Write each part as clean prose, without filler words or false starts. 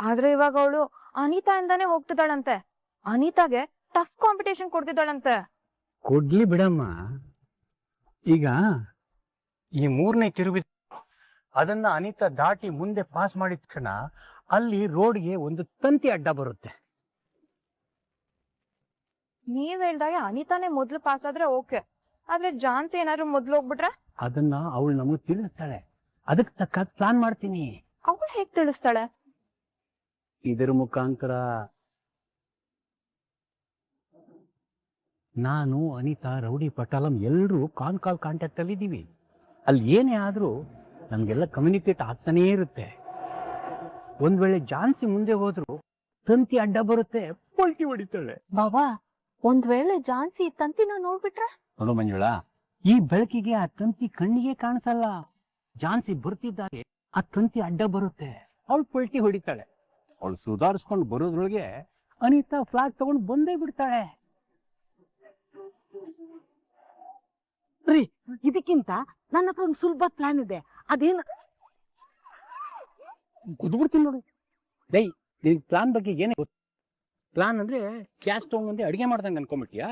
ಆದ್ರೆ ಇವಾಗ ಅವಳು ಅನಿತಾ ಇಂದಾನೆ ಹೋಗ್ತಿದ್ದಾಳಂತೆ. ಅನಿತಾಗೆ ಟಫ್ ಕಾಂಪಿಟೇಷನ್ ಕೊಡ್ತಿದ್ದಾಳಂತೆ. ಕೊಡ್ಲಿ ಬಿಡಮ್ಮ. ಈಗ ಈ 3ನೇ ತಿರುವು ಅದನ್ನ ಅನಿತಾ ದಾಟಿ ಮುಂದೆ ಪಾಸ್ ಮಾಡಿದ ಕ್ಷಣ ಅಲ್ಲಿ ರೋಡ್ಗೆ ಒಂದು ತಂತಿ ಅಡ್ಡ ಬರುತ್ತೆ. ನೀವ್ ಹೇಳ್ದಾಗೆ ಅನಿತಾನೆ ಮೊದ್ಲು ಪಾಸ್ ಆದ್ರೆ ಓಕೆ. ಆದ್ರೆ ಜಾನ್ಸಿ ಏನಾದ್ರು ಮೊದ್ಲು ಹೋಗ್ಬಿಟ್ರೆ ಅದನ್ನ ಅವಳು ನಮಗೆ ತಿಳಿಸ್ತಾಳೆ. ಅದಕ್ಕೆ ತಕ್ಕ ಪ್ಲಾನ್ ಮಾಡ್ತೀನಿ. ಅವಳು ಹೇಗ್ ತಿಳಿಸ್ತಾಳೆ? ಇದರ ಮುಖಾಂತರ. ನಾನು ಅನಿತಾ ರೌಡಿ ಪಟಾಲಂ ಎಲ್ಲರೂ ಕಾಲ್ ಕಾಂಟ್ಯಾಕ್ಟ್ ಅಲ್ಲಿ ಇದ್ದೀವಿ. ಅಲ್ಲಿ ಏನೇ ಆದ್ರೂ ನಮ್ಗೆಲ್ಲ ಕಮ್ಯುನಿಕೇಟ್ ಆಗ್ತಾನೇ ಇರುತ್ತೆ. ಒಂದ್ ವೇಳೆ ಜಾನ್ಸಿ ಮುಂದೆ ಹೋದ್ರು ತಂತಿ ಅಡ್ಡ ಬರುತ್ತೆ, ಪಲ್ಟಿ ಹೊಡಿತಾಳೆ. ಬಾಬಾ, ಒಂದ್ ವೇಳೆ ಜಾನ್ಸಿ ತಂತಿನ ನೋಡ್ಬಿಟ್ರೆ? ನೋಡು ಮಂಜುಳ, ಈ ಬೆಳಕಿಗೆ ಆ ತಂತಿ ಕಣ್ಣಿಗೆ ಕಾಣಿಸಲ್ಲ. ಜಾನ್ಸಿ ಬರ್ತಿದ್ದಾಗೆ ಆ ತಂತಿ ಅಡ್ಡ ಬರುತ್ತೆ, ಅವಳು ಪಲ್ಟಿ ಹೊಡಿತಾಳೆ. ಅವಳು ಸುಧಾರಿಸ್ಕೊಂಡು ಬರೋದ್ರೊಳಗೆ ಅನಿತಾ ಫ್ಲಾಗ್ ತಗೊಂಡು ಬಂದೇ ಬಿಡ್ತಾಳೆ. ರೀ, ಇದಕ್ಕಿಂತ ನನ್ನ ಹತ್ರ ಒಂದು ಸುಲಭ ಪ್ಲಾನ್ ಇದೆ. ಅದೇನು ಕುದ್ಬಿಡ್ತೀನಿ ನೋಡು. ಡೈ, ನಿನ್ ಪ್ಲಾನ್ ಬಗ್ಗೆ ಏನೇ ಗೊತ್ತು? ಪ್ಲಾನ್ ಅಂದ್ರೆ ಗ್ಯಾಸ್ ಸ್ಟವ್ ಮುಂದೆ ಅಡಿಗೆ ಮಾಡ್ದಂಗೆ ಅನ್ಕೊಂಬಿಟ್ಯಾ?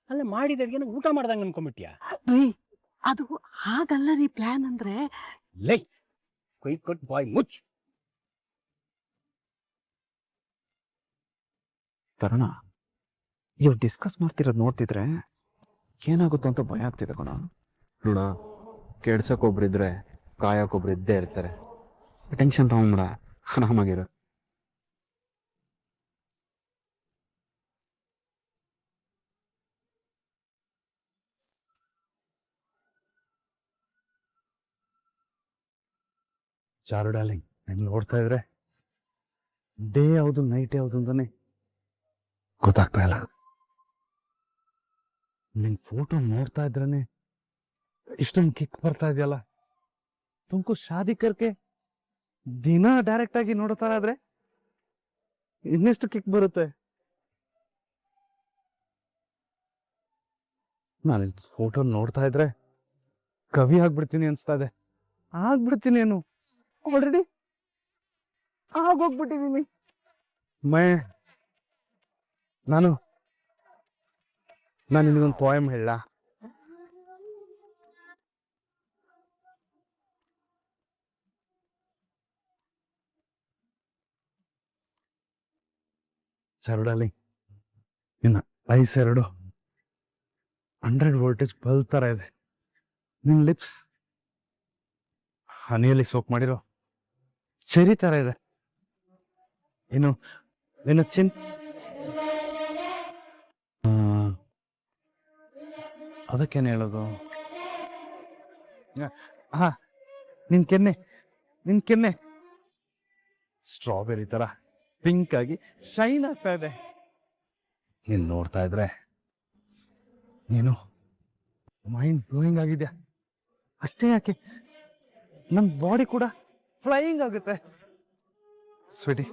ಅಲ್ಲ, ಮಾಡಿದ ಅಡಿಗೆನ ಊಟ ಮಾಡ್ದಂಗೆ ಅನ್ಕೊಂಬಿಟ್ಯಾ? ರೀ, ಅದು ಹಾಗಲ್ಲ ರೀ. ಪ್ಲಾನ್ ಅಂದ್ರೆ ಲೈ, ಕೊಯ್ ಕೊಟ್ ಬಾಯ್ ಮುಚ್. ತರಣ, ಇವ್ ಡಿಸ್ಕಸ್ ಮಾಡ್ತಿರೋದು ನೋಡ್ತಿದ್ರೆ ಏನಾಗುತ್ತೋ ಅಂತ ಭಯ ಆಗ್ತಿದೆ ಕಣ. ನೋಡ, ಕೆಡ್ಸಕ್ಕೊಬ್ರಿದ್ರೆ ಕಾಯಕ್ಕೊಬ್ರು ಇದ್ದೇ ಇರ್ತಾರೆ. ಟೆನ್ಷನ್ ತಗೊಂಡ್ಬಿಡ, ಆರಾಮಾಗಿರೋ. ಚಾರು ಡಾರ್ಲಿಂಗ್, ನಂಗೆ ನೋಡ್ತಾ ಇದ್ರೆ ಡೇ ಯಾವುದು ನೈಟ್ ಯಾವುದು ಅಂತಾನೆ ಗೊತ್ತಾಗ್ತಾ ಇಲ್ಲ. ನಿನ್ ಫೋಟೋ ನೋಡ್ತಾ ಇದ್ರೇನೆ ಇಷ್ಟೊಂದು ಕಿಕ್ ಬರ್ತಾ ಇದೆಯಲ್ಲ. ತುಮಕು ಶಾದಿ ಕರ್ಕೆ ದಿನ ಡೈರೆಕ್ಟ್ ಆಗಿ ನೋಡ್ತಾ ಇದ್ರೆ ಇನ್ನೆಷ್ಟು ಕಿಕ್ ಬರುತ್ತೆ. ನಾನು ಫೋಟೋ ನೋಡ್ತಾ ಇದ್ರೆ ಕವಿ ಆಗ್ಬಿಡ್ತೀನಿ ಅನ್ಸ್ತಾ ಇದೆ. ಆಗ್ಬಿಡ್ತೀನಿ, ಆಲ್ರೆಡಿ ಆಗೋಗ್ಬಿಟ್ಟಿದೀನಿ. ನಾನು ನಿನಗೊಂದು ಪೋಯಮ್ ಹೇಳ. ಚರಡಲ್ಲಿ ನಿನ್ನ ಐಸ್ 100 ವೋಲ್ಟೇಜ್ ಬಲ್ಬ್ ತರ ಇದೆ. ನಿನ್ನ ಲಿಪ್ಸ್ ಹನಿಯಲ್ಲಿ ಸೋಕ್ ಮಾಡಿರೋ ಚೆರಿ ತರ ಇದೆ. ಇನ್ನು ನಿನ್ನ ಚಿನ್ ಅದಕ್ಕೇನು ಹೇಳೋದು? ಹಾ, ನಿನ್ ಕೆನ್ನೆ ಸ್ಟ್ರಾಬೆರಿ ತರ ಪಿಂಕ್ ಆಗಿ ಶೈನ್ ಆಗ್ತಾ ಇದೆ. ನೀನ್ ನೋಡ್ತಾ ಇದ್ರೆ ನೀನು ಮೈಂಡ್ ಬ್ಲೋಯಿಂಗ್ ಆಗಿದ್ಯಾ. ಅಷ್ಟೇ ಯಾಕೆ, ನಮ್ ಬಾಡಿ ಕೂಡ ಫ್ಲೈಯಿಂಗ್ ಆಗುತ್ತೆ. ಸ್ವೀಟಿ,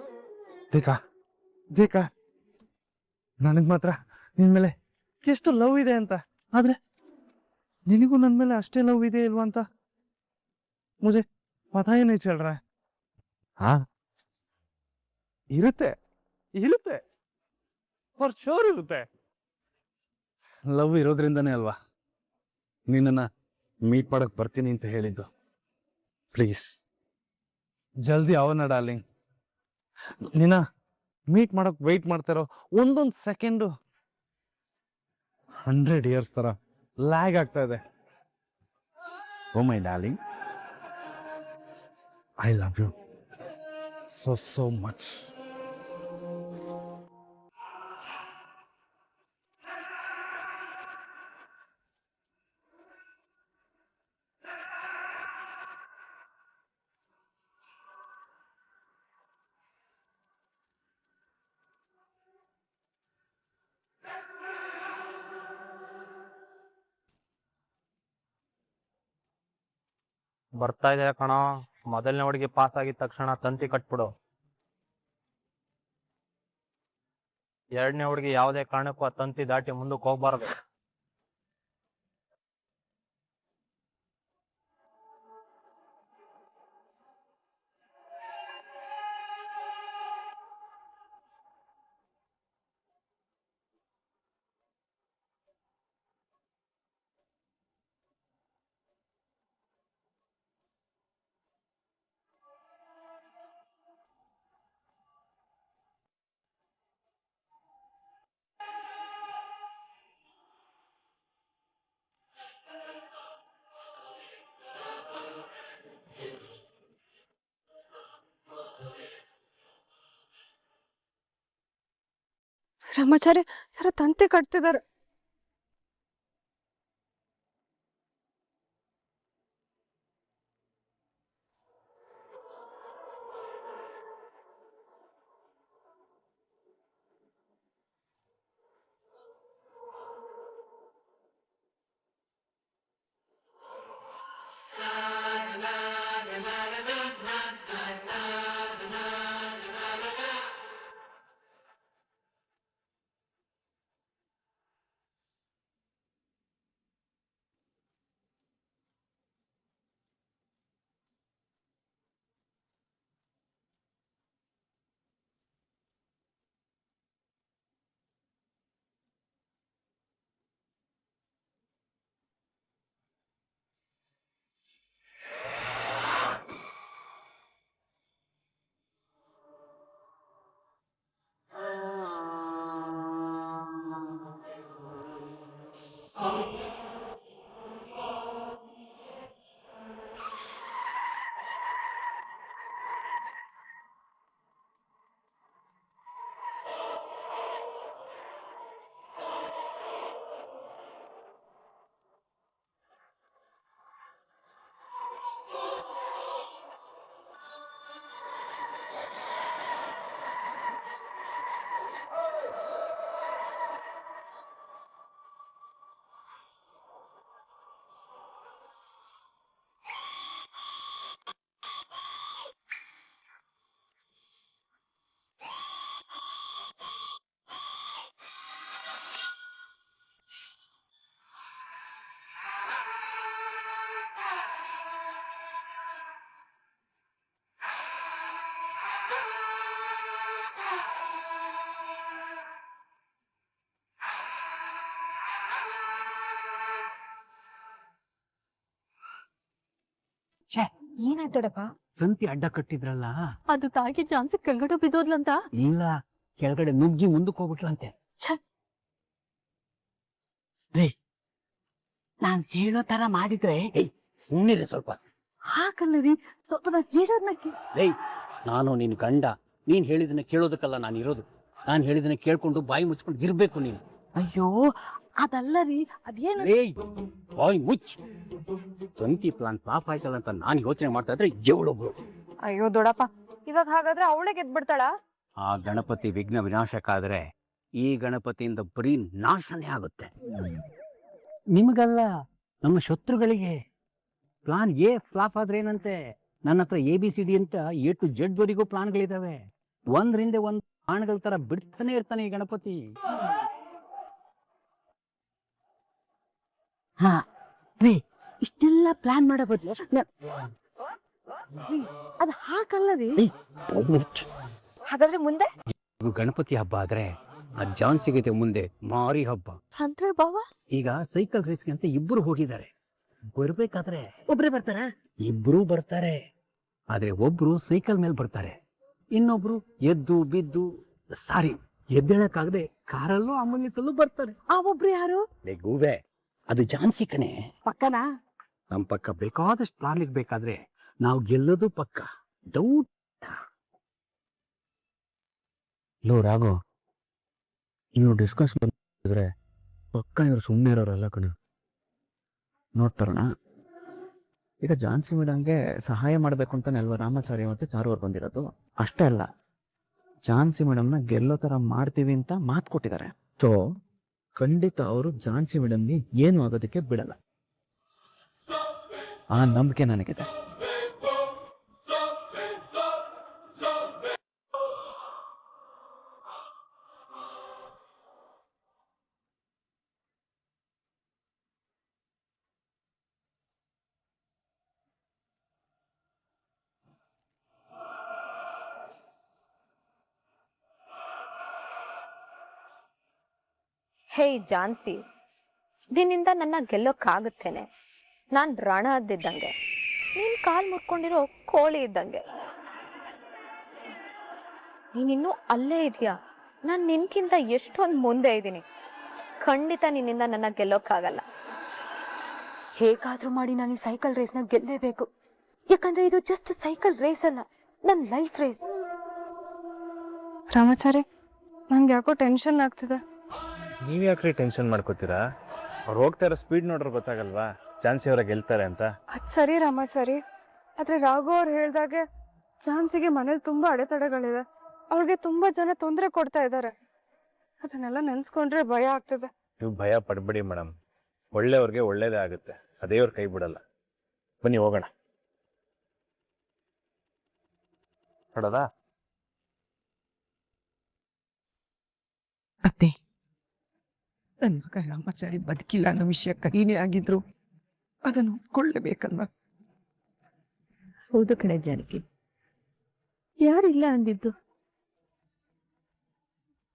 ದೇಖಾ ನನಗ್ ಮಾತ್ರ ನಿನ್ ಮೇಲೆ ಎಷ್ಟು ಲವ್ ಇದೆ ಅಂತ. ಆದ್ರೆ ನಿನಗೂ ನನ್ ಮೇಲೆ ಅಷ್ಟೇ ಲವ್ ಇದೆ ಇಲ್ವಾ ಅಂತ ಮುझे पता ही नहीं चल रहा है. ಹಾ, ಇರುತ್ತೆ ಫಾರ್ ಶೋರ್ ಇರುತ್ತೆ. ಲವ್ ಇರೋದ್ರಿಂದನೇ ಅಲ್ವಾ ನಿನ್ನನ್ನ ಮೀಟ್ ಮಾಡಕ್ ಬರ್ತೀನಿ ಅಂತ ಹೇಳಿದ್ದು. ಪ್ಲೀಸ್ ಜಲ್ದಿ ಅವನ ಡಾರ್ಲಿಂಗ್. ನಿನ್ನ ಮೀಟ್ ಮಾಡಕ್ ವೆಯ್ಟ್ ಮಾಡ್ತಾರೋ ಒಂದೊಂದು ಸೆಕೆಂಡು 100 ಇಯರ್ಸ್ ತರ ಲ್ಯಾಗ್ ಆಗ್ತಾ ಇದೆ. Oh my darling, I love you so much. ಬರ್ತಾ ಇದೆ ಕಣೋ. ಮೊದಲನೇ ಹುಡುಗಿ ಪಾಸ್ ಆಗಿದ ತಕ್ಷಣ ತಂತಿ ಕಟ್ಬಿಡು. 2ನೇ ಹುಡುಗಿ ಯಾವುದೇ ಕಾರಣಕ್ಕೂ ಆ ತಂತಿ ದಾಟಿ ಮುಂದಕ್ಕೆ ಹೋಗ್ಬಾರ್ದು. ರಾಮಾಚಾರ್ಯ ಯಾರೋ ತಂತಿ ಕಟ್ತಿದ್ದಾರೆ. ಏನಾಯ್ತು ದೊಡ್ಡಪ್ಪ? ತಂತಿ ಅಡ್ಡ ಕಟ್ಟಿದ್ರಲ್ಲ, ಅದು ತಾಗಿ ಚಾನ್ಸ್ ಕೆಳಗಡೆ ಬಿದ್ದೋದ್ಲಂತ. ಇಲ್ಲ ಕೆಳಗಡೆ ನುಗ್ಗಿ ಮುಂದಕ್ಕೆ ಹೋಗ್ಬಿಟ್ರಂತೆ. ನಾನ್ ಹೇಳೋ ತರ ಮಾಡಿದ್ರೆ ಸುಮ್ಮನಿರಿ ಸ್ವಲ್ಪ. ಹಾಗಲ್ಲ ರೀ, ಸ್ವಲ್ಪ ನಾನ್ ಹೇಳೋದ್ನ ನಾನು ನಿನ್ ಗಂಡ, ನೀನ್ ಹೇಳಿದನ್ನ ಕೇಳೋದಕ್ಕಲ್ಲ ನಾನು ಇರೋದು. ನಾನು ಹೇಳಿದನ್ನ ಕೇಳ್ಕೊಂಡು ಬಾಯಿ ಮುಚ್ಕೊಂಡು ಇರ್ಬೇಕು ನೀನು. ಅಯ್ಯೋ ಅದಲ್ಲ ರೀ, ಅದೇನು ಬಾಯಿ ಮುಚ್ಚ್. ತಂತಿ ಪ್ಲಾನ್ ಪಾಪ್ ಆಯ್ತಲ್ಲ ಅಂತ ನಾನು ಯೋಚನೆ ಮಾಡ್ತಾ ಇದ್ರೆ ಜವಳೊಬ್ಳು. ಅಯ್ಯೋ ದೊಡ್ಡಪ್ಪ, ಇವಾಗ ಹಾಗಾದ್ರೆ ಅವಳೇ ಗೆದ್ಬಿಡ್ತಾಳ? ಆ ಗಣಪತಿ ವಿಘ್ನ ವಿನಾಶಕ್ಕಾದ್ರೆ ಈ ಗಣಪತಿಯಿಂದ ಬರೀ ನಾಶನೇ ಆಗುತ್ತೆ. ನಿಮಗಲ್ಲ, ನಮ್ಮ ಶತ್ರುಗಳಿಗೆ. ಪ್ಲಾನ್ ಎ ಫ್ಲಾಪ್ ಆದ್ರೆ ಏನಂತೆ, ನನ್ನ ಹತ್ರ ABCD ಅಂತ A to Z ವರೆಗೂ ಪ್ಲಾನ್ಗಳಿದಾವೆ. ಒಂದ್ರಿಂದ ಒಂದ್ ಪ್ಲಾನ್ಗಳ ತರ ಬಿಡ್ತಾನೆ ಇರ್ತಾನೆ ಈ ಗಣಪತಿ. ಹಾ ರೀ, ಇಷ್ಟೆಲ್ಲ ಪ್ಲಾನ್ ಮಾಡೋ ಬದ್ಲು ಅದ್ ಹಾಕಲ್ಲ ರೀ. ಹಾಗಾದ್ರೆ ಮುಂದೆ ಗಣಪತಿ ಹಬ್ಬ ಆದ್ರೆ ಆ ಜಾನ್ ಸಿಗತ್ತೆ ಮುಂದೆ ಮಾರಿ ಹಬ್ಬ. ಅಂದ್ರೆ ಬಾವ ಈಗ ಸೈಕಲ್ ರೇಸ್ಗೆ ಅಂತ ಇಬ್ರು ಹೋಗಿದ್ದಾರೆ. ಬರ್ಬೇಕಾದ್ರೆ ಒಬ್ರೇ ಬರ್ತಾರ? ಇಬ್ರು ಬರ್ತಾರೆ, ಆದ್ರೆ ಒಬ್ರು ಸೈಕಲ್ ಮೇಲೆ ಬರ್ತಾರೆ, ಇನ್ನೊಬ್ರು ಎದ್ದು ಬಿದ್ದು ಸಾರಿ ಎದ್ದೇಳಕ್ಕಾಗದೆ ಕಾರಲ್ಲೂ ಆಂಬುಲೆನ್ಸಲ್ಲೂ ಬರ್ತಾರೆ. ಆ ಒಬ್ರು ಯಾರು? ಗೂಬೆ, ಅದು ಜಾನ್ಸಿ ಕಣೆ. ಪಕ್ಕನಾ? ನಮ್ ಪಕ್ಕ ಬೇಕಾದಷ್ಟು ಪ್ಲಾನ್ ಬೇಕಾದ್ರೆ ನಾವು ಗೆಲ್ಲೋದು ಪಕ್ಕ, ಡೌಟ್. ಲೋ ರಾಘು, ನೀವು ಡಿಸ್ಕಸ್ ಮಾಡಿದ್ರೆ ಪಕ್ಕ ಇವ್ರು ಸುಮ್ಮನೆ ಇರೋರಲ್ಲ ಕಣ. ನೋಡ್ತಾರಣ, ಈಗ ಝಾನ್ಸಿ ಮೇಡಮ್ಗೆ ಸಹಾಯ ಮಾಡಬೇಕು ಅಂತಾನೆ ಅಲ್ವಾ ರಾಮಾಚಾರ್ಯ ಮತ್ತೆ ಚಾರು ಅವ್ರು ಬಂದಿರೋದು. ಅಷ್ಟೇ ಅಲ್ಲ, ಝಾನ್ಸಿ ಮೇಡಮ್ನ ಗೆಲ್ಲೋ ಥರ ಮಾಡ್ತೀವಿ ಅಂತ ಮಾತು ಕೊಟ್ಟಿದ್ದಾರೆ. ಸೊ ಖಂಡಿತ ಅವರು ಝಾನ್ಸಿ ಮೇಡಮ್ಗೆ ಏನು ಆಗೋದಕ್ಕೆ ಬಿಡಲ್ಲ. ಆ ನಂಬಿಕೆ ನನಗಿದೆ. ಹೇ ಜಾನ್ಸಿ, ನಿನ್ನಿಂದ ನನ್ನ ಗೆಲ್ಲೋಕ್ಕಾಗುತ್ತೇನೆ. ನಾನ್ ರಣ ಹದ್ದಿದ್ದಂಗೆ, ನೀನ್ ಕಾಲ್ ಮುರ್ಕೊಂಡಿರೋ ಕೋಳಿ ಇದ್ದಂಗೆ. ನೀನಿನ್ನೂ ಅಲ್ಲೇ ಇದೆಯಾ? ನಾನು ನಿನ್ಕಿಂತ ಎಷ್ಟೊಂದು ಮುಂದೆ ಇದ್ದೀನಿ. ಖಂಡಿತ ನಿನ್ನಿಂದ ನನ್ನ ಗೆಲ್ಲೋಕ್ಕಾಗಲ್ಲ. ಹೇಗಾದ್ರೂ ಮಾಡಿ ನಾನು ಈ ಸೈಕಲ್ ರೇಸ್ನ ಗೆಲ್ಲೇಬೇಕು. ಯಾಕಂದ್ರೆ ಇದು ಜಸ್ಟ್ ಸೈಕಲ್ ರೇಸ್ ಅಲ್ಲ, ನನ್ನ ಲೈಫ್ ರೇಸ್. ರಾಮಾಚಾರ್ಯ, ನಂಗೆ ಯಾಕೋ ಟೆನ್ಷನ್ ಆಗ್ತಿದೆ. ನೀವು ಯಾಕ್ರಿ ಟೆನ್ಷನ್ ಮಾಡ್ಕೋತೀರಾ? ಅವ್ರು ಹೋಗ್ತಾ ಇರೋ ಸ್ಪೀಡ್ ನೋಡ್ರೆ ಗೊತ್ತಾಗಲ್ವಾ ಝಾನ್ಸಿ ಅವರ ಗೆಲ್ತಾರೆ ಅಂತ? ಅದು ಸರಿ ರಾಮಾಚಾರಿ, ಆದರೆ ರಾಘು ಅವ್ರು ಹೇಳ್ದಾಗೆ ಝಾನ್ಸಿಗೆ ಮನೇಲಿ ತುಂಬ ಅಡೆತಡೆಗಳಿದೆ. ಅವಳಿಗೆ ತುಂಬ ಜನ ತೊಂದರೆ ಕೊಡ್ತಾ ಇದ್ದಾರೆ. ಅದನ್ನೆಲ್ಲ ನೆನೆಸ್ಕೊಂಡ್ರೆ ಭಯ ಆಗ್ತದೆ. ನೀವು ಭಯ ಪಡಬೇಡಿ ಮೇಡಮ್, ಒಳ್ಳೆಯವ್ರಿಗೆ ಒಳ್ಳೇದೇ ಆಗುತ್ತೆ, ಅದೇ ಅವ್ರ ಕೈ ಬಿಡಲ್ಲ. ಬನ್ನಿ ಹೋಗೋಣ. ನೋಡೋದಾ? ಅತ್ತೆ, ನನ್ನ ಮಗ ರಾಮಾಚಾರಿ ಬದುಕಿಲ್ಲ ಅನ್ನೋ ವಿಷಯ ಕಹಿನೇ ಆಗಿದ್ರು ಅದನ್ನು ಒಪ್ಕೊಳ್ಳೇಬೇಕಲ್ವ? ಹೌದು ಕಣೆ ಜಾನಕಿ, ಯಾರಿಲ್ಲ ಅಂದಿದ್ದು?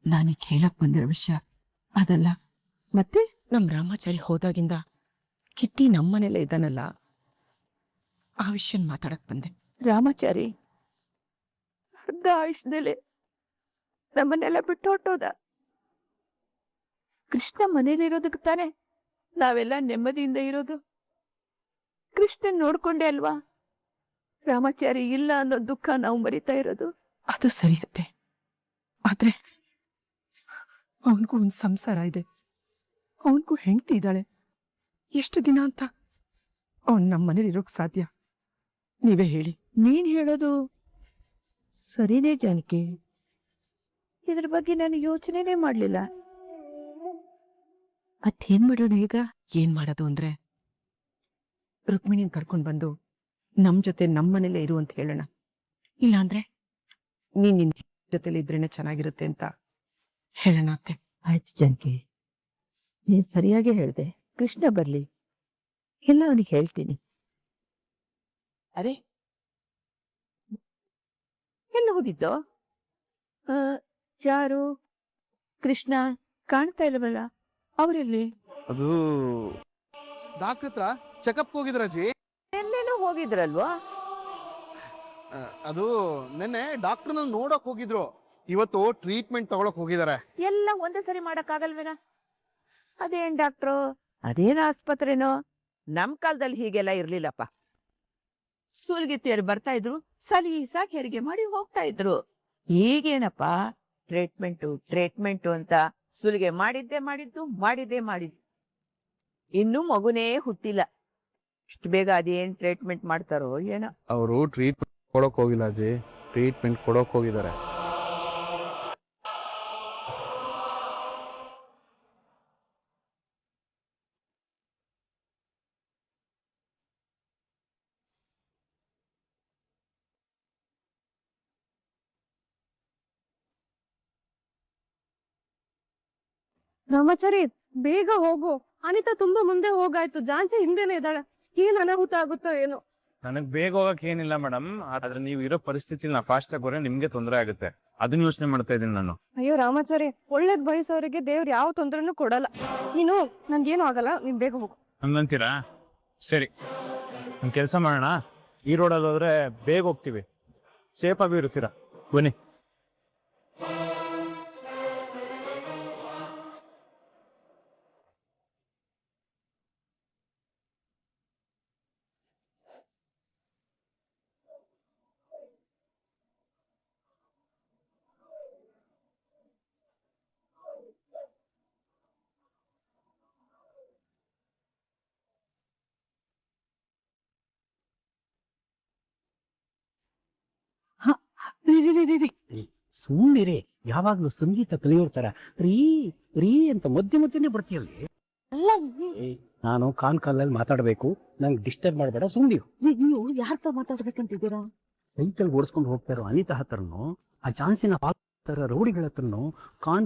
ನಾನೀಗ ಹೇಳಕ್ ಬಂದಿರೋ ವಿಷಯ ಅದಲ್ಲ. ಮತ್ತೆ ನಮ್ ರಾಮಾಚಾರಿ ಹೋದಾಗಿಂದ ಕಿಟ್ಟಿ ನಮ್ಮನೆಲ್ಲ ಇದ್ದಾನಲ್ಲ, ಆ ವಿಷಯ ಮಾತಾಡಕ್ ಬಂದೆ. ರಾಮಾಚಾರಿ ಅರ್ಧ ಆಯುಷ್ನಲ್ಲಿ ನಮ್ಮನ್ನೆಲ್ಲ ಬಿಟ್ಟು ಹೊಟ್ಟೋದ. ಕೃಷ್ಣ ಮನೇಲಿರೋದಕ್ಕೆ ತಾನೆ ನಾವೆಲ್ಲ ನೆಮ್ಮದಿಯಿಂದ ಇರೋದು. ಕೃಷ್ಣನ್ ನೋಡ್ಕೊಂಡೆ ಅಲ್ವಾ ರಾಮಾಚಾರಿ ಇಲ್ಲ ಅನ್ನೋ ದುಃಖ ನಾವು ಮರಿತಾ ಇರೋದು. ಅದು ಸರಿಯತ್ತೆ, ಆದ್ರೆ ಅವನಿಗೂ ಒಂದು ಸಂಸಾರ ಇದೆ, ಅವನಿಗೂ ಹೆಂಡತಿ ಇದ್ದಾಳೆ. ಎಷ್ಟು ದಿನ ಅಂತ ಅವನ್ ನಮ್ಮ ಮನೇಲಿ ಇರೋಕ್ ಸಾಧ್ಯ? ನೀವೇ ಹೇಳಿ. ನೀನ್ ಹೇಳೋದು ಸರಿನೇ ಜಾನಕಿ, ಇದ್ರ ಬಗ್ಗೆ ನಾನು ಯೋಚನೆನೇ ಮಾಡ್ಲಿಲ್ಲ. ಅದೇನ್ ಮಾಡೋಣ ಈಗ? ಏನ್ ಮಾಡೋದು ಅಂದ್ರೆ, ರುಕ್ಮಿಣಿನ್ ಕರ್ಕೊಂಡ್ ಬಂದು ನಮ್ ಜೊತೆ ನಮ್ಮನೇಲೆ ಇರು ಅಂತ ಹೇಳೋಣ. ಇಲ್ಲಾಂದ್ರೆ ನೀನ್ ನಿನ್ ಜೊತೆಲಿ ಇದ್ರೇನೆ ಚೆನ್ನಾಗಿರುತ್ತೆ ಅಂತ ಹೇಳೋಣ ಅತ್ತೆ. ಆಯ್ತು ಜಾನಕಿ, ನೀನ್ ಸರಿಯಾಗಿ ಹೇಳ್ದೆ. ಕೃಷ್ಣ ಬರ್ಲಿ, ಎಲ್ಲ ಅವನಿಗೆ ಹೇಳ್ತೀನಿ. ಅರೆ, ಎಲ್ಲ ಹೋಗಿದ್ದೋ? ಚಾರು, ಕೃಷ್ಣ ಕಾಣ್ತಾ ಇಲ್ಲವಲ್ಲ, ಅವರೆಲ್ಲಿ? ಅದು ಡಾಕ್ಟರ್ ಹತ್ರ ಚೆಕಪ್ ಹೋಗಿದ್ರಜ್ಜಿ. ಎಲ್ಲೇನೋ ಹೋಗಿದ್ರಲ್ವಾ? ಅದು ನೆನ್ನೆ ಡಾಕ್ಟರ್ನ ನೋಡಕ್ ಹೋಗಿದ್ರು, ಇವತ್ತು ಟ್ರೀಟ್ಮೆಂಟ್ ತಗೊಳಕ್ ಹೋಗಿದ್ದಾರೆ. ಎಲ್ಲ ಒಂದೇ ಸರಿ ಮಾಡಕ್ಕಾಗಲ್ವೇನ? ಅದೇನ್ ಡಾಕ್ಟ್ರು, ಅದೇನ ಆಸ್ಪತ್ರೆನೋ? ನಮ್ ಕಾಲದಲ್ಲಿ ಹೀಗೆಲ್ಲ ಇರ್ಲಿಲ್ಲಪ್ಪ. ಸೂಲ್ಗಿತ್ತಿಯರು ಬರ್ತಾ ಇದ್ರು, ಸಲೀಸಾಗಿ ಹೆರಿಗೆ ಮಾಡಿ ಹೋಗ್ತಾ ಇದ್ರು. ಈಗೇನಪ್ಪ ಟ್ರೀಟ್ಮೆಂಟು ಅಂತ ಸುಲಿಗೆ ಮಾಡಿದ್ದೇ ಮಾಡಿದ್ದು. ಇನ್ನೂ ಮಗುನೇ ಹುಟ್ಟಿಲ್ಲ, ಇಷ್ಟು ಬೇಗ ಅದೇನ್ ಟ್ರೀಟ್ಮೆಂಟ್ ಮಾಡ್ತಾರೋ ಏನೋ. ಅವರು ಟ್ರೀಟ್ಮೆಂಟ್ ಕೊಡಕ್ ಹೋಗಿಲ್ಲ ಅಜ್ಜಿ, ಟ್ರೀಟ್ಮೆಂಟ್ ಕೊಡಕ್ ಹೋಗಿದ್ದಾರೆ. ರಾಮಾಚಾರಿ, ಬೇಗ ಹೋಗು. ಅನಿತಾ ತುಂಬಾ ಮುಂದೆ ಹೋಗಾಯ್ತು, ಝಾನ್ಸಿ ಹಿಂದೆನೆ ಇದ್ದಾಳೆ. ಏನ್ ಅನಾಹುತ ಆಗುತ್ತೋ ಏನೋ. ನನಗೆ ಬೇಗ ಹೋಗಕ್ ಏನಿಲ್ಲ ಮೇಡಮ್, ಆದ್ರೆ ನೀವು ಇರೋ ಪರಿಸ್ಥಿತಿ ನಾ ಫಾಸ್ಟ್ ಆಗಿ ಹೋದ್ರೆ ನಿಮ್ಗೆ ತೊಂದರೆ ಆಗುತ್ತೆ, ಅದನ್ನ ಯೋಚನೆ ಮಾಡ್ತಾ ಇದ್ದೀನಿ ನಾನು. ಅಯ್ಯೋ ರಾಮಾಚಾರಿ, ಒಳ್ಳೇದ್ ಬಯಸೋರಿಗೆ ದೇವ್ರು ಯಾವ ತೊಂದ್ರೆನೂ ಕೊಡಲ್ಲ. ನೀನು ನನ್ಗೇನು ಆಗಲ್ಲ, ನೀನ್ ಬೇಗ ಹೋಗು. ಹಂಗಂತೀರಾ? ಸರಿ, ಒಂದು ಕೆಲಸ ಮಾಡೋಣ, ಈ ರೋಡಲ್ಲಿ ಹೋದ್ರೆ ಬೇಗ ಹೋಗ್ತೀವಿ, ಸೇಫ್ ಆಗಿ ಇರ್ತೀರಾ. ಬನ್ನಿ. ಸುಮ್ಮನಿರಿ, ಯಾವಾಗ್ಲೂ ಸಂಗೀತ ಕಲಿಯೋರ್ತಾರ ರೀ ರೀ ಅಂತ ಮಧ್ಯನೇ ಬರ್ತೀಯಲ್ಲಿ. ನಾನು ಕಾಲಲ್ಲಿ ಮಾತಾಡ್ಬೇಕು, ನಂಗೆ ಡಿಸ್ಟರ್ಬ್ ಮಾಡಬೇಡ, ಸುಮ್ಮನಿರು. ನೀವು ಯಾರ್ತ ಮಾತಾಡ್ಬೇಕಂತಿದ್ದೀರಾ? ಸೈಕಲ್ ಓಡಿಸ್ಕೊಂಡು ಹೋಗ್ತಾ ಇರೋ ಅನಿತಾ ಹತ್ರನು, ಆ ಚಾನ್ಸಿನ ರೌಡಿಗಳ ಹತ್ರನು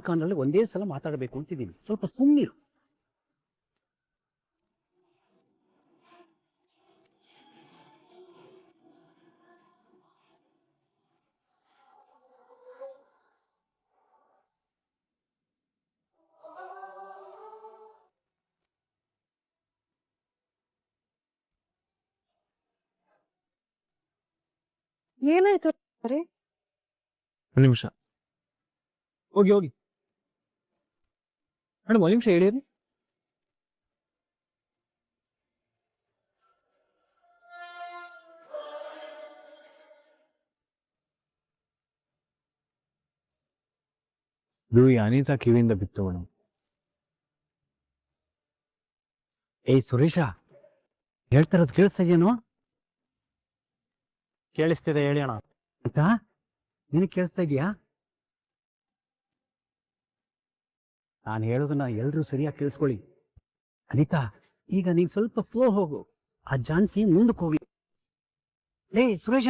ಕಾನಲ್ಲಿ ಒಂದೇ ಸಲ ಮಾತಾಡಬೇಕು ಅಂತಿದ್ದೀನಿ, ಸ್ವಲ್ಪ ಸುಮ್ಮನಿರು. ಏನಾಯ್ತು? ಒಂದು ನಿಮಿಷ, ಹೋಗಿ ಮೇಡಮ್, ಒಂದು ನಿಮಿಷ ಹೇಳಿರಿ. ಇದು ಈ ಅನಿತಾ ಕಿವಿಯಿಂದ ಬಿತ್ತು ಮೇಡಮ್. ಏಯ್ ಸುರೇಶ, ಹೇಳ್ತಾರದು ಕೇಳಿಸ್ತಾ ಇದೆಯೇನೋ ಕೇಳಿಸ್ತಿದೆ ಹೇಳಿ ಅಣ್ಣ. ಅಂತ ನಿನಗೆ ಕೇಳಿಸ್ತಾ ಇದೆಯಾ? ನಾನು ಹೇಳೋದನ್ನ ಎಲ್ಲರೂ ಸರಿಯಾಗಿ ಕೇಳಿಸ್ಕೊಳ್ಳಿ. ಅನಿತಾ, ಈಗ ನೀನು ಸ್ವಲ್ಪ ಸ್ಲೋ ಹೋಗು. ಆ ಜಾನ್ಸಿ ಮುಂದಕ್ಕೆ ಹೋಗಿ. ಲೇ ಸುರೇಶ,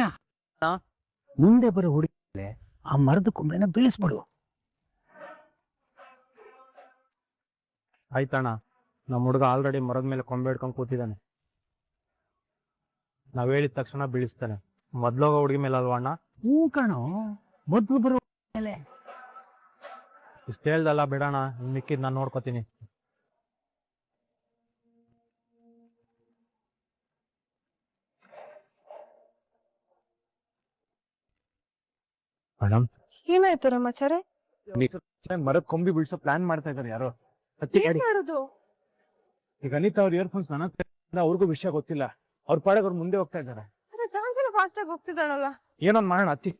ಮುಂದೆ ಬರೋ ಹುಡುಗಿ ಆ ಮರದ ಕೊಂಬೆನ ಬೀಳಿಸ್ಬಿಡು. ಆಯ್ತಣ್ಣ, ನಮ್ಮ ಹುಡುಗ ಆಲ್ರೆಡಿ ಮರದ ಮೇಲೆ ಕೊಂಬೆ ಹಿಡ್ಕೊಂಡು ಕೂತಿದ್ದಾನೆ. ನಾವ್ ಹೇಳಿದ ತಕ್ಷಣ ಬೀಳಿಸ್ತಾನೆ. ಮೊದ್ಲೋಗೋ ಹುಡುಗಿ ಮೇಲೆ ಅಲ್ವಾ ಅಣ್ಣ? ಹ್ಞೂ ಕಣೋ, ಮೊದಲು ಬರೋ ಮೇಲೆ. ಇಷ್ಟ ಹೇಳ್ದಲ್ಲ ಬಿಡೋಣ, ಇನ್ ಮಿಕ್ಕಿದ್ ನಾನು ನೋಡ್ಕೋತೀನಿ. ಮೇಡಮ್, ಏನಾಯ್ತು ರಾಮಾಚಾರಿ? ಮರದ ಕೊಂಬಿ ಬಿಡ್ಸೋ ಪ್ಲಾನ್ ಮಾಡ್ತಾ ಇದಾರೆ ಯಾರೋ. ಹತ್ತಿ ಗಾಡಿ. ಮಾಡೋದು? ಈಗ ಅನಿತಾ ಅವ್ರ ಇಯರ್ಫೋನ್ಸ್ ನನ್ನ ಅವ್ರಿಗೂ ವಿಷಯ ಗೊತ್ತಿಲ್ಲ. ಅವ್ರ ಪಾಡಕ್ಕೆ ಅವ್ರು ಮುಂದೆ ಹೋಗ್ತಾ ಇದ್ದಾರೆ. ಅದೇ ಚಾನ್ಸಲ್ಲ ಫಾಸ್ಟ್ ಆಗಿ ಹೋಗ್ತಿದ್ದಾಳಲ್ಲ. ಏನೊಂದ್ ಮಾಡೋಣ ಹತ್ತಿ.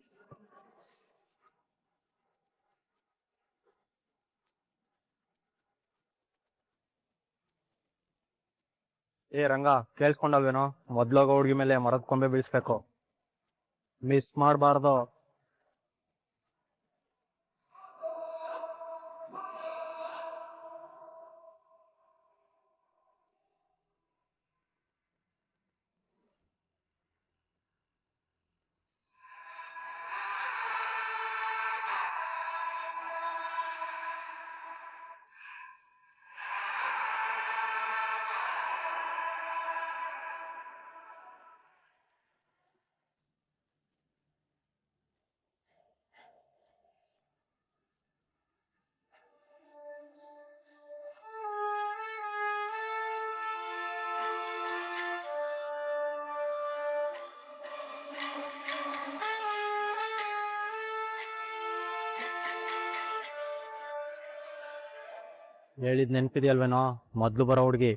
ಏ ರಂಗ, ಕೇಳಿಸ್ಕೊಂಡಲ್ವೇನೋ? ಮೊದ್ಲೋಗೋ ಹುಡುಗಿ ಮೇಲೆ ಮರದ ಕೊಂಬೆ ಬೀಳಿಸ್ಬೇಕು, ಮಿಸ್ ಮಾಡಬಾರ್ದು. ಹೇಳಿದ್ ನೆನ್ಪಿದೆಯಲ್ವೇನೋ? ಮೊದ್ಲು ಬರೋ ಹುಡುಗಿ.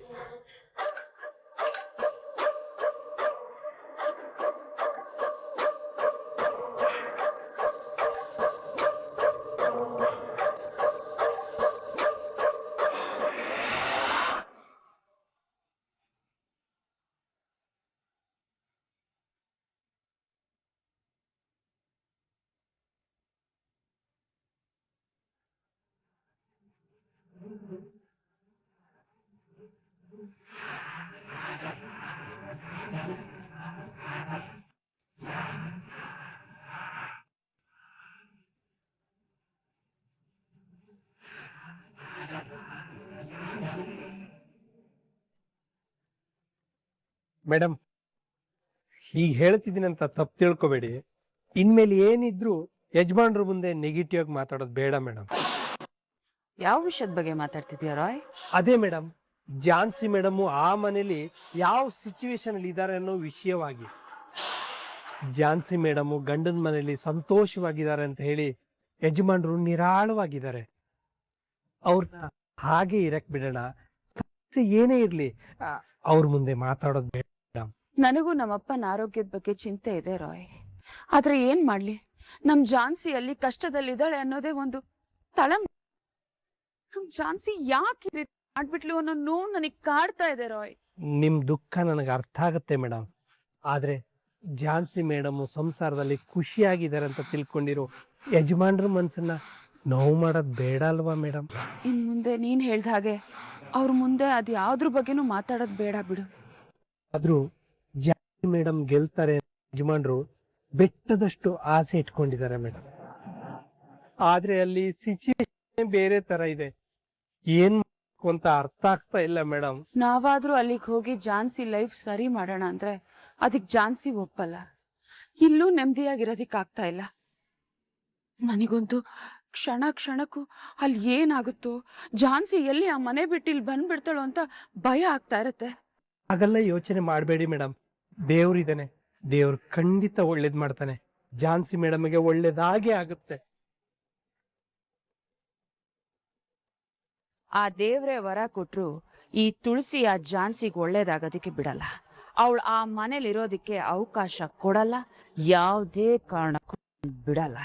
ಮೇಡಮ್, ಹೀಗೆ ಹೇಳ್ತಿದ್ದೀನಂತ ತಪ್ಪು ತಿಳ್ಕೊಬೇಡಿ. ಇನ್ಮೇಲೆ ಏನಿದ್ರು ಯಜಮಾನ್ರ ಮುಂದೆ ನೆಗೆಟಿವ್ ಆಗಿ ಮಾತಾಡೋದು ಬೇಡ ಮೇಡಮ್. ಯಾವ ವಿಷಯದ ಬಗ್ಗೆ ಮಾತಾಡ್ತಿದ್ಯಾ ರಾಯ್? ಅದೇ ಮೇಡಮ್, ಜಾನ್ಸಿ ಮೇಡಮ್ ಆ ಮನೇಲಿ ಯಾವ ಸಿಚುವೇಶನ್ ಅಲ್ಲಿ ಇದ್ದಾರೆ ಅನ್ನೋ ವಿಷಯವಾಗಿ. ಜಾನ್ಸಿ ಮೇಡಮ್ ಗಂಡನ ಮನೇಲಿ ಸಂತೋಷವಾಗಿದ್ದಾರೆ ಅಂತ ಹೇಳಿ ಯಜಮಾನ್ರು ನಿರಾಳವಾಗಿದ್ದಾರೆ. ಅವ್ರನ್ನ ಹಾಗೆ ಇರಕ್ ಬಿಡೋಣ. ಏನೇ ಇರ್ಲಿ, ಅವ್ರ ಮುಂದೆ ಮಾತಾಡೋದು ಬೇಡ. ನನಗೂ ನಮ್ಮಪ್ಪನ ಆರೋಗ್ಯದ ಬಗ್ಗೆ ಚಿಂತೆ ಇದೆ ರಾಯ್. ಆದ್ರೆ ಏನ್ ಮಾಡ್ಲಿ, ನಮ್ ಜಾನ್ಸಿ ಅಲ್ಲಿ ಕಷ್ಟದಲ್ಲಿದ್ದಾಳೆ ಅನ್ನೋದೇ ಒಂದು ತಳ. ನಮ್ ಜಾನ್ಸಿ ಯಾಕೆ ಮಾಡ್ಬಿಟ್ಲು ಅನ್ನೋ ನೋವು ನನಗ್ ಕಾಡ್ತಾ ಇದೆ ರಾಯ್. ನಿಮ್ ದುಃಖ ನನಗೆ ಅರ್ಥ ಆಗತ್ತೆ ಮೇಡಮ್. ಆದ್ರೆ ಜಾನ್ಸಿ ಮೇಡಮ್ ಸಂಸಾರದಲ್ಲಿ ಖುಷಿಯಾಗಿದ್ದಾರೆ ಅಂತ ತಿಳ್ಕೊಂಡಿರೋ ಯಜಮಾನ್ರ ಮನ್ಸನ್ನ ನೋವು ಮಾಡೋದ್ ಬೇಡ ಅಲ್ವಾ ಮೇಡಮ್? ಇನ್ ಮುಂದೆ ನೀನ್ ಹೇಳ್ದ ಹಾಗೆ ಅವ್ರ ಮುಂದೆ ಅದ್ ಯಾವ್ದ್ರ ಬಗ್ಗೆನೂ ಮಾತಾಡೋದ್ ಬೇಡ ಬಿಡು. ಆದ್ರೂ ಜಾನ್ಸಿ ಮೇಡಮ್ ಗೆಲ್ತಾರೆ ಯಜಮಾನ್ರು ಬೆಟ್ಟದಷ್ಟು ಆಸೆ ಇಟ್ಕೊಂಡಿದ್ದಾರೆ ಮೇಡಮ್. ಆದ್ರೆ ಅಲ್ಲಿ ಸಿಚುವೇಶನ್ ಬೇರೆ ತರ ಇದೆ. ಏನ್ ಮಾಡ್ಬೇಕು ಅಂತ ಅರ್ಥ ಆಗ್ತಾ ಇಲ್ಲ ಮೇಡಮ್. ನಾವಾದ್ರೂ ಅಲ್ಲಿಗೆ ಹೋಗಿ ಜಾನ್ಸಿ ಲೈಫ್ ಸರಿ ಮಾಡೋಣ ಅಂದ್ರೆ ಅದಕ್ ಜಾನ್ಸಿ ಒಪ್ಪಲ್ಲ. ಇಲ್ಲೂ ನೆಮ್ಮದಿಯಾಗಿರೋದಿಕ್ ಆಗ್ತಾ ಇಲ್ಲ. ನನಗಂತೂ ಕ್ಷಣ ಕ್ಷಣಕ್ಕೂ ಅಲ್ಲಿ ಏನಾಗುತ್ತೋ, ಜಾನ್ಸಿ ಎಲ್ಲಿ ಆ ಮನೆ ಬಿಟ್ಟು ಇಲ್ಲಿ ಬಂದ್ಬಿಡ್ತಾಳೋ ಅಂತ ಭಯ ಆಗ್ತಾ ಇರತ್ತೆ. ಹಾಗೆಲ್ಲ ಯೋಚನೆ ಮಾಡಬೇಡಿ ಮೇಡಮ್. ದೇವ್ರಿದ್ದಾನೆ, ದೇವ್ರು ಖಂಡಿತ ಒಳ್ಳೇದ್ ಮಾಡ್ತಾನೆ. ಜಾನ್ಸಿ ಮೇಡಮ್ಗೆ ಒಳ್ಳೇದಾಗೆ ಆಗುತ್ತೆ. ಆ ದೇವ್ರೆ ವರ ಕೊಟ್ರು ಈ ತುಳಸಿ ಆ ಜಾನ್ಸಿಗೆ ಒಳ್ಳೇದಾಗೋದಕ್ಕೆ ಬಿಡಲ್ಲ. ಅವಳು ಆ ಮನೇಲಿರೋದಕ್ಕೆ ಅವಕಾಶ ಕೊಡಲ್ಲ, ಯಾವುದೇ ಕಾರಣಕ್ಕೂ ಬಿಡಲ್ಲ.